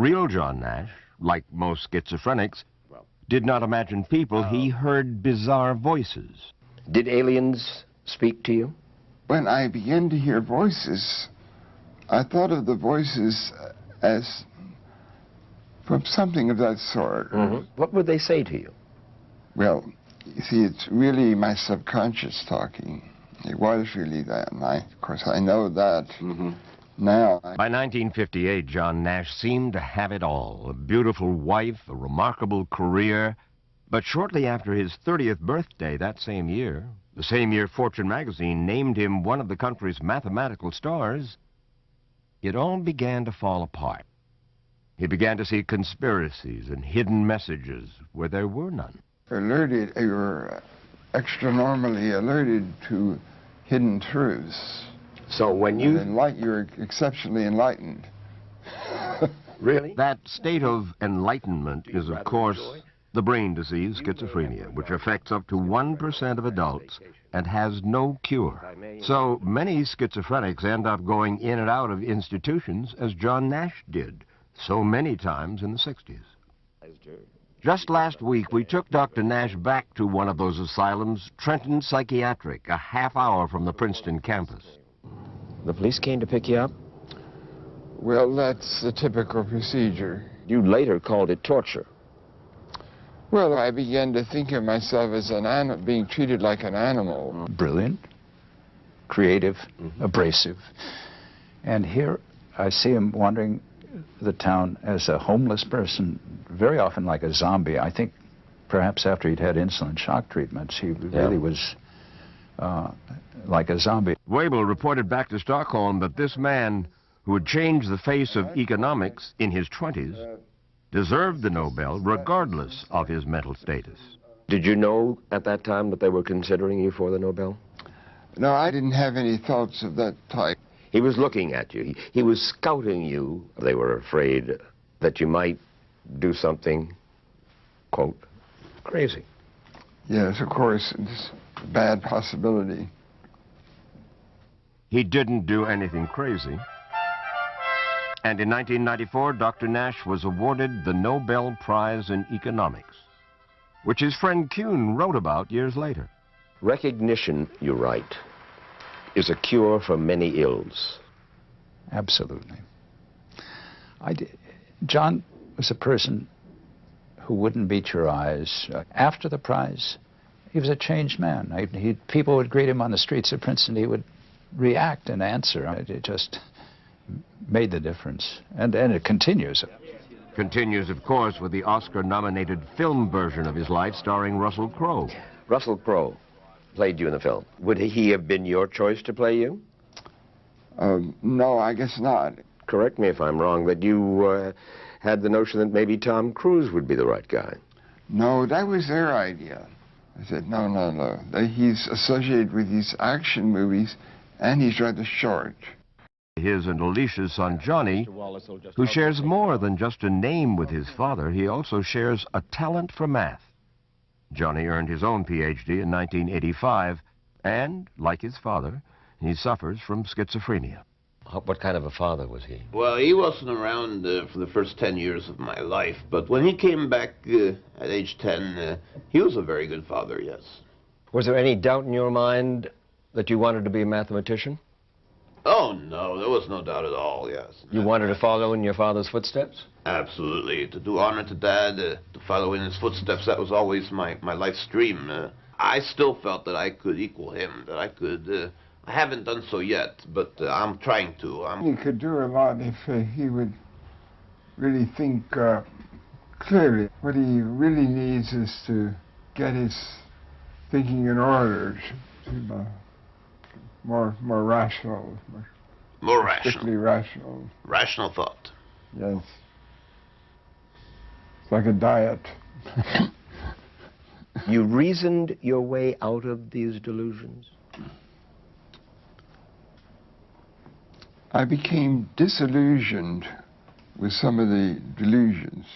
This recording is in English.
real John Nash, like most schizophrenics, did not imagine people. He heard bizarre voices. Did aliens speak to you? When I began to hear voices, I thought of the voices as from something of that sort. What would they say to you? Well, you see, it's really my subconscious talking. It was really that, and of course, I know that now. By 1958, John Nash seemed to have it all. A beautiful wife, a remarkable career. But shortly after his 30th birthday that same year, the same year Fortune magazine named him one of the country's mathematical stars, it all began to fall apart. He began to see conspiracies and hidden messages where there were none. Alerted, you were extra-normally alerted to hidden truths. So when you... You're exceptionally enlightened. Really? That state of enlightenment is, of course, the brain disease schizophrenia, which affects up to 1% of adults and has no cure. So many schizophrenics end up going in and out of institutions as John Nash did so many times in the 60s. Just last week, we took Dr. Nash back to one of those asylums, Trenton Psychiatric, a half hour from the Princeton campus. The police came to pick you up? Well, that's the typical procedure. You later called it torture. Well, I began to think of myself as being treated like an animal. Brilliant, creative, abrasive. And here I see him wandering the town as a homeless person, very often like a zombie. I think perhaps after he'd had insulin shock treatments, he really was like a zombie. Wabel reported back to Stockholm that this man, who had changed the face of economics in his 20s, deserved the Nobel regardless of his mental status. Did you know at that time that they were considering you for the Nobel? No, I didn't have any thoughts of that type. He was looking at you. He was scouting you. They were afraid that you might do something, quote, crazy. Yes, of course, it's a bad possibility. He didn't do anything crazy. And in 1994, Dr. Nash was awarded the Nobel Prize in Economics, which his friend Kuhn wrote about years later. Recognition, you write, is a cure for many ills. Absolutely. John was a person who wouldn't beat your eyes. After the prize, he was a changed man. People would greet him on the streets of Princeton. He would react and answer. It just made the difference. And it continues. Continues, of course, with the Oscar-nominated film version of his life starring Russell Crowe. Russell Crowe played you in the film. Would he have been your choice to play you? No, I guess not. Correct me if I'm wrong, that you had the notion that maybe Tom Cruise would be the right guy. No, that was their idea. I said, no. He's associated with these action movies, and he's rather short. His and Alicia's son, Johnny, who shares more than just a name with his father, he also shares a talent for math. Johnny earned his own Ph.D. in 1985, and, like his father, he suffers from schizophrenia. What kind of a father was he? Well, he wasn't around for the first 10 years of my life, but when he came back at age 10, he was a very good father, yes. Was there any doubt in your mind that you wanted to be a mathematician? Oh, no, there was no doubt at all, yes. You wanted to follow in your father's footsteps? Absolutely. To do honor to Dad, to follow in his footsteps, that was always my life's dream. I still felt that I could equal him, that I could... I haven't done so yet, but I'm trying to. He could do a lot if he would really think clearly. What he really needs is to get his thinking in order, to more rational. More rational. Strictly rational. Rational thought. Yes. It's like a diet. You reasoned your way out of these delusions? I became disillusioned with some of the delusions.